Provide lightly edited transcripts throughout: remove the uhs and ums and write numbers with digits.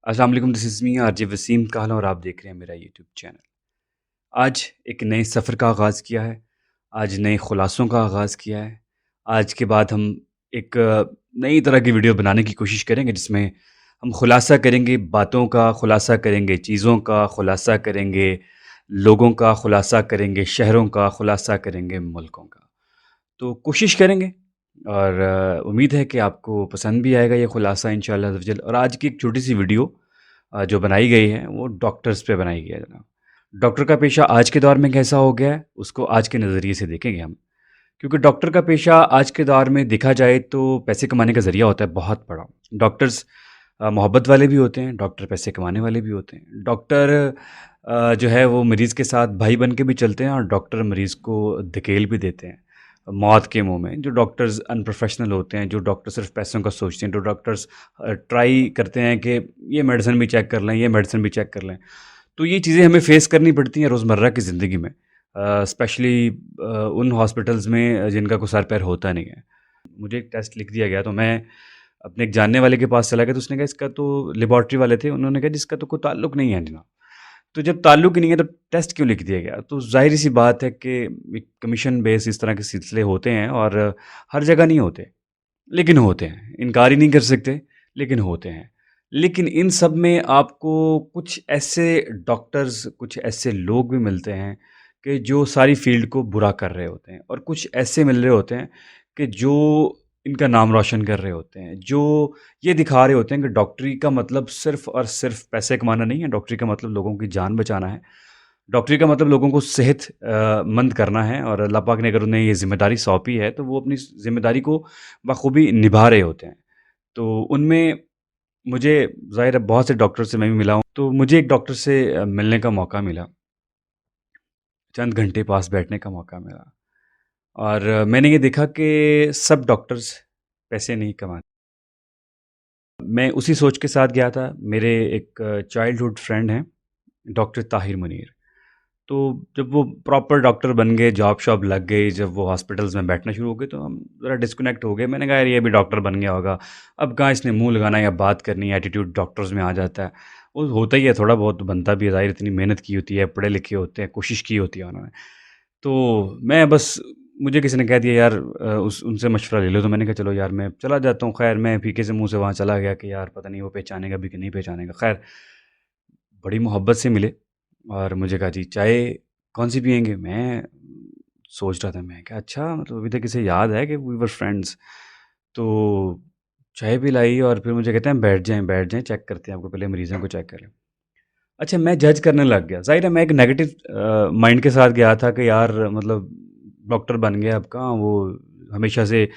अस्सलाम वालेकुम, this is me RJ Waseem Kala और आप देख रहे हैं मेरा यूट्यूब चैनल। आज एक नए सफ़र का आगाज़ किया है, आज नए खुलासों का आगाज़ किया है। आज के बाद हम एक नई तरह की वीडियो बनाने की कोशिश करेंगे जिसमें हम खुलासा करेंगे बातों का, खुलासा करेंगे चीज़ों का, खुलासा करेंगे लोगों का, खुलासा करेंगे शहरों का, खुलासा करेंगे मुल्कों का। तो कोशिश करेंगे और उम्मीद है कि आपको पसंद भी आएगा ये खुलासा इंशाअल्लाह अज़्ज़ वजल। और आज की एक छोटी-सी वीडियो जो बनाई गई है वो डॉक्टर्स पे बनाई गई है जनाब। डॉक्टर का पेशा आज के दौर में कैसा हो गया है, उसको आज के नज़रिए से देखेंगे हम। क्योंकि डॉक्टर का पेशा आज के दौर में देखा जाए तो पैसे कमाने का ज़रिया होता है बहुत बड़ा। डॉक्टर्स मोहब्बत वाले भी होते हैं, डॉक्टर पैसे कमाने वाले भी होते हैं। डॉक्टर जो है वो मरीज़ के साथ भाई बन के भी चलते हैं और डॉक्टर मरीज़ को धकेल भी देते हैं मौत के मुँह में। जो डॉक्टर्स अनप्रोफ़ेशनल होते हैं, जो डॉक्टर सिर्फ़ पैसों का सोचते हैं, जो डॉक्टर्स ट्राई करते हैं कि ये मेडिसिन भी चेक कर लें, ये मेडिसिन भी चेक कर लें। तो ये चीज़ें हमें फ़ेस करनी पड़ती हैं रोज़मर्रा की ज़िंदगी में। स्पेशली उन हॉस्पिटल्स में जिनका कोई सर-पैर होता नहीं है। मुझे एक टेस्ट लिख दिया गया तो मैं अपने एक जानने वाले के पास चला गया तो उसने कहा इसका तो लैबोरेटरी वाले थे, उन्होंने कहा जी इसका तो कोई ताल्लुक नहीं है जनाब। तो जब ताल्लुक ही नहीं है तो टेस्ट क्यों लिख दिया गया? तो ज़ाहिर-सी बात है कि एक कमीशन बेस इस तरह के सिलसिले होते हैं और हर जगह नहीं होते, लेकिन होते हैं। इनकार ही नहीं कर सकते, लेकिन होते हैं। लेकिन इन सब में आपको कुछ ऐसे डॉक्टर्स, कुछ ऐसे लोग भी मिलते हैं कि जो सारी फ़ील्ड को बुरा कर रहे होते हैं और कुछ ऐसे मिल रहे होते हैं कि जो इनका नाम रोशन कर रहे होते हैं, जो ये दिखा रहे होते हैं कि डॉक्टरी का मतलब सिर्फ़ और सिर्फ़ पैसे कमाना नहीं है, डॉक्टरी का मतलब लोगों की जान बचाना है। डॉक्टरी का मतलब लोगों को सेहत मंद करना है और अल्लाह पाक ने अगर उन्हें ये ज़िम्मेदारी सौंपी है, तो वो अपनी ज़िम्मेदारी को बखूबी निभा रहे होते हैं। तो उनमें मुझे ज़ाहिर है बहुत से डॉक्टर से मैं भी मिला हूँ, तो मुझे एक डॉक्टर से मिलने का मौका मिला, चंद घंटे पास बैठने का मौका मिला और मैंने ये देखा कि सब डॉक्टर्स पैसे नहीं कमाते। मैं उसी सोच के साथ गया था, मेरे एक चाइल्डहुड फ्रेंड हैं, डॉक्टर ताहिर मुनीर। तो जब वो प्रॉपर डॉक्टर बन गए, जॉब-शॉब लग गई, जब वो हॉस्पिटल्स में बैठना शुरू हो गए, तो हम ज़रा डिस्कनेक्ट हो गए। मैंने कहा, "यार, ये भी डॉक्टर बन गया होगा। अब कहाँ इसने मुँह लगाना या बात करनी है, एटीट्यूड डॉक्टर्स में आ जाता है।" वो होता ही है, थोड़ा बहुत बनता भी है, ज़ाहिर इतनी मेहनत की होती है, पढ़े-लिखे होते हैं, कोशिश की होती है उन्होंने। तो मैं बस मुझे किसी ने कह दिया, "यार उस उनसे मशवरा ले लो।" तो मैंने कहा, "चलो यार, मैं चला जाता हूँ।" खैर, मैं फीके से मुँह से वहाँ चला गया कि यार, पता नहीं वो पहचानेगा भी कि नहीं पहचानेगा। खैर, बड़ी मोहब्बत से मिले और मुझे कहा जी चाय कौन-सी पिएँगे? मैं सोच रहा था मैं कहा अच्छा मतलब अभी तक इसे याद है कि वी वर फ्रेंड्स। तो चाय पिलाई और फिर मुझे कहते हैं बैठ जाएँ चेक करते हैं आपको पहले मरीज़ों को चेक करें। अच्छा मैं जज करने लग गया। ज़ाहिर है मैं एक नेगेटिव माइंड के साथ गया था कि यार मतलब डॉक्टर बन गया अब कहाँ वो हमेशा से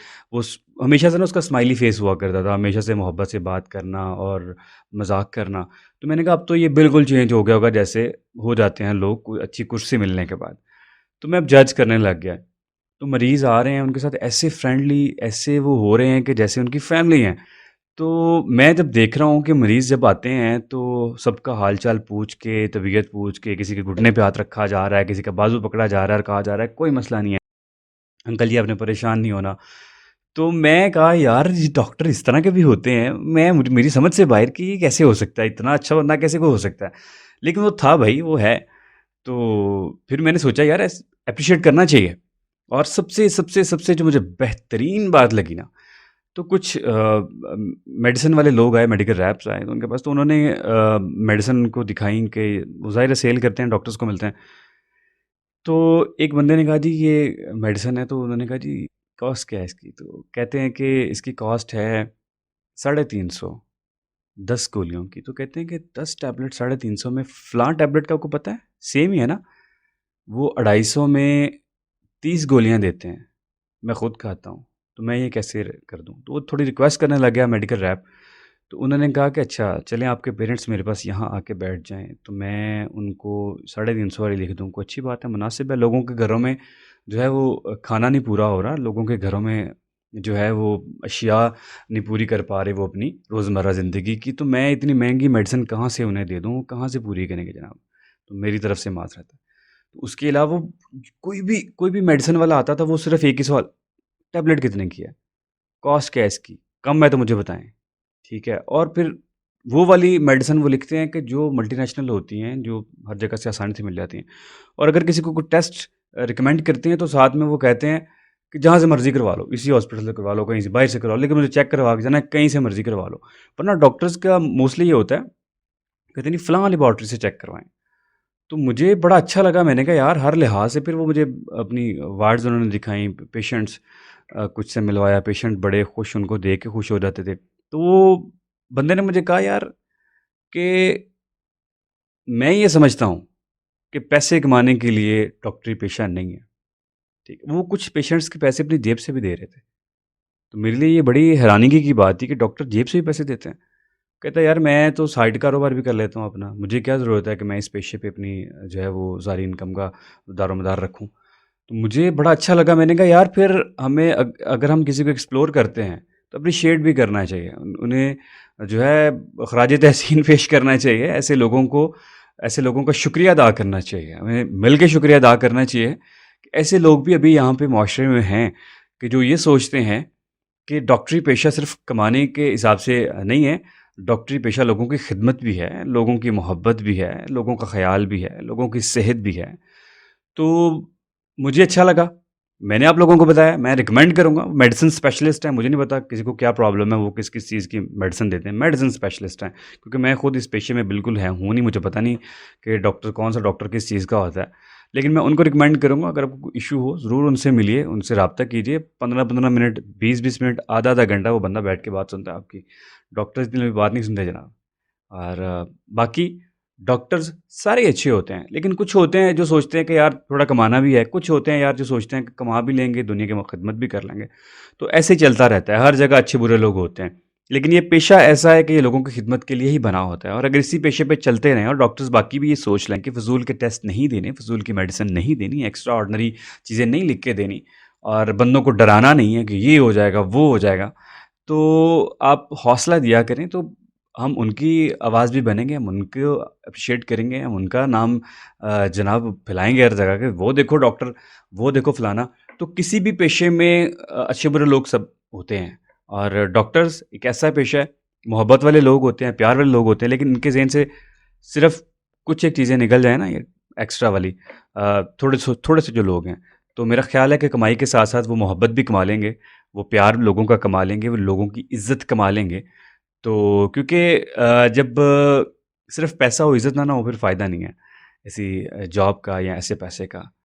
हमेशा से ना उसका स्माइली फेस हुआ करता था, हमेशा से मोहब्बत से बात करना और मज़ाक करना। तो मैंने कहा अब तो ये बिल्कुल चेंज हो गया होगा जैसे हो जाते हैं लोग कोई अच्छी कुर्सी मिलने के बाद। तो मैं अब जज करने लग गया। तो मरीज़ आ रहे हैं उनके साथ ऐसे फ्रेंडली ऐसे वो हो रहे हैं कि जैसे उनकी फैमिली है। तो मैं जब देख रहा हूँ कि मरीज़ जब आते हैं तो सबका हाल-चाल पूछ के, तबीयत पूछ के, किसी के घुटने पे हाथ रखा जा रहा है, किसी का बाजू पकड़ा जा रहा है और कहा जा रहा है कोई मसला नहीं है, अंकल जी आपने परेशान नहीं होना। तो मैं कहा यार ये डॉक्टर इस तरह के भी होते हैं, मैं मुझ मेरी समझ से बाहर कि ये कैसे हो सकता है? इतना अच्छा बंदा कैसे कोई हो सकता है? लेकिन वो था भई, वो है। तो फिर मैंने सोचा यार एप्रिशिएट करना चाहिए और सबसे सबसे सबसे जो मुझे बेहतरीन बात लगी ना तो कुछ मेडिसिन वाले लोग आए, मेडिकल रैप्स आए तो उनके पास तो उन्होंने मेडिसिन उनको दिखाई कि वो ज़ाहिर है सेल करते हैं, डॉक्टर्स को मिलते हैं। तो एक बंदे ने कहा जी ये मेडिसिन है, तो उन्होंने कहा जी कॉस्ट क्या है इसकी? तो कहते हैं कि इसकी कॉस्ट है 350 10 गोलियों की। तो कहते हैं कि 10 टैबलेट 350 में फ़लाँ टैबलेट का आपको पता है? सेम ही है ना? वो 250 में 30 गोलियाँ देते हैं। मैं खुद खाता हूँ, तो मैं ये कैसे कर दूँ? तो वो थोड़ी रिक्वेस्ट करने लग गया मेडिकल रैप। तो उन्होंने कहा कि अच्छा चलें आपके पेरेंट्स मेरे पास यहाँ आके बैठ जाएँ, तो मैं उनको 350 वाली लिख दूँ, कोई अच्छी बात है, मुनासिब है। लोगों के घरों में जो है वो खाना नहीं पूरा हो रहा, लोगों के घरों में जो है वो अशिया नहीं पूरी कर पा रहे वो अपनी रोज़मर्रा ज़िंदगी की, तो मैं इतनी महँगी मेडिसिन कहाँ से उन्हें दे दूँ, कहाँ से पूरी करेंगे जनाब? तो मेरी तरफ से माज़रत है। तो उसके अलावा कोई भी मेडिसिन वाला आता था, वो सिर्फ़ एक ही सवाल, टैबलेट कितने की है? कॉस्ट क्या है इसकी? कम है तो मुझे बताएँ। ठीक है और फिर वो वाली मेडिसिन वो लिखते हैं कि जो मल्टीनेशनल होती हैं, जो हर जगह से आसानी से मिल जाती हैं। और अगर किसी को कोई टेस्ट रिकमेंड करते हैं तो साथ में वो कहते हैं कि जहाँ से मर्ज़ी करवा लो, इसी हॉस्पिटल से करवा लो, कहीं से बाहर से करवा लो, लेकिन मुझे चेक करवा के जाना है, कहीं से मर्ज़ी करवा लो। वरना डॉक्टर्स का मोस्टली ये होता है, कहते नहीं फलाँ लैबोरेटरी से चेक करवाएँ। तो मुझे बड़ा अच्छा लगा, मैंने कहा यार हर लिहाज से फिर वो मुझे अपनी वार्ड्स उन्होंने दिखाई, पेशेंट्स कुछ से मिलवाया, पेशेंट बड़े खुश, उनको देख के खुश हो जाते थे। तो वो बंदे ने मुझे कहा यार कि मैं ये समझता हूँ कि पैसे कमाने के लिए डॉक्टरी पेशा नहीं है, ठीक है? वो कुछ पेशेंट्स के पैसे अपनी जेब से भी दे रहे थे। तो मेरे लिए ये बड़ी हैरानगी की बात थी कि डॉक्टर जेब से भी पैसे देते हैं। कहता है यार मैं तो साइड कारोबार भी कर लेता हूँ अपना, मुझे क्या ज़रूरत है कि मैं इस पेशे पे अपनी जो है वो सारी इनकम का दारोमदार रखूँ। तो मुझे बड़ा अच्छा लगा, मैंने कहा यार फिर हमें अगर हम किसी को एक्सप्लोर करते हैं तो अप्रिशिएट भी करना चाहिए। उन्हें जो है ख़राज तहसीन पेश करना चाहिए, ऐसे लोगों का शुक्रिया अदा करना चाहिए। हमें मिल के शुक्रिया अदा करना चाहिए कि ऐसे लोग भी अभी यहाँ पे मुआशरे में हैं कि जो ये सोचते हैं कि डॉक्टरी पेशा सिर्फ़ कमाने के हिसाब से नहीं है, डॉक्टरी पेशा लोगों की खिदमत भी है, लोगों की मोहब्बत भी है, लोगों का ख़याल भी है, लोगों की सेहत भी है। तो मुझे अच्छा लगा, मैंने आप लोगों को बताया, मैं रिकमेंड करूँगा। मेडिसिन स्पेशलिस्ट हैं, मुझे नहीं पता किसी को क्या प्रॉब्लम है, वो किस-किस चीज़ की मेडिसिन देते हैं, मेडिसिन स्पेशलिस्ट हैं। क्योंकि मैं खुद इस पेशे में बिल्कुल हूँ नहीं, मुझे पता नहीं कि डॉक्टर कौन-सा डॉक्टर किस चीज़ का होता है। लेकिन मैं उनको रिकमेंड करूँगा, अगर आपको कोई इश्यू हो, ज़रूर उनसे मिलिए, उनसे राब्ता कीजिए। 15-15 मिनट, 20-20 मिनट, आधा-आधा घंटा वो बंदा बैठ के बात सुनता है आपकी। डॉक्टर इतनी लंबी बात नहीं सुनते जनाब। और बाकी डॉक्टर्स सारे अच्छे होते हैं, लेकिन कुछ होते हैं जो सोचते हैं कि यार थोड़ा कमाना भी है, कुछ होते हैं यार जो सोचते हैं कि कमा भी लेंगे, दुनिया की खिदमत भी कर लेंगे। तो ऐसे ही चलता रहता है, हर जगह अच्छे-बुरे लोग होते हैं। लेकिन ये पेशा ऐसा है कि ये लोगों की खिदमत के लिए ही बना होता है, और अगर इसी पेशे पे चलते रहें और डॉक्टर्स बाकी भी ये सोच लें कि फ़िज़ूल के टेस्ट नहीं देने, फ़िज़ूल की मेडिसिन नहीं देनी, एक्स्ट्रा ऑर्डिनरी चीज़ें नहीं लिख के देनी, और बंदों को डराना नहीं है कि ये हो जाएगा, वो हो जाएगा। तो आप हौसला दिया करें, तो हम उनकी आवाज़ भी बनेंगे, हम उनको एप्रिशिएट करेंगे, हम उनका नाम जनाब फैलाएँगे हर जगह के, वो देखो डॉक्टर, वो देखो फलाना। तो किसी भी पेशे में अच्छे-बुरे लोग सब होते हैं, और डॉक्टर्स एक ऐसा पेशा है, मोहब्बत वाले लोग होते हैं, प्यार वाले लोग होते हैं, लेकिन इनके ज़हन से सिर्फ़ कुछ एक चीज़ें निकल जाएँ ना, ये एक्स्ट्रा वाली, थोड़े से जो लोग हैं, तो मेरा ख़्याल है कि कमाई के साथ-साथ वो मोहब्बत भी कमा लेंगे, वो प्यार लोगों का कमा लेंगे, वो लोगों की इज़्ज़त कमा लेंगे। तो क्योंकि जब सिर्फ़ पैसा हो, इज़्ज़त ना हो, फिर फ़ायदा नहीं है, ऐसी जॉब का या ऐसे पैसे का।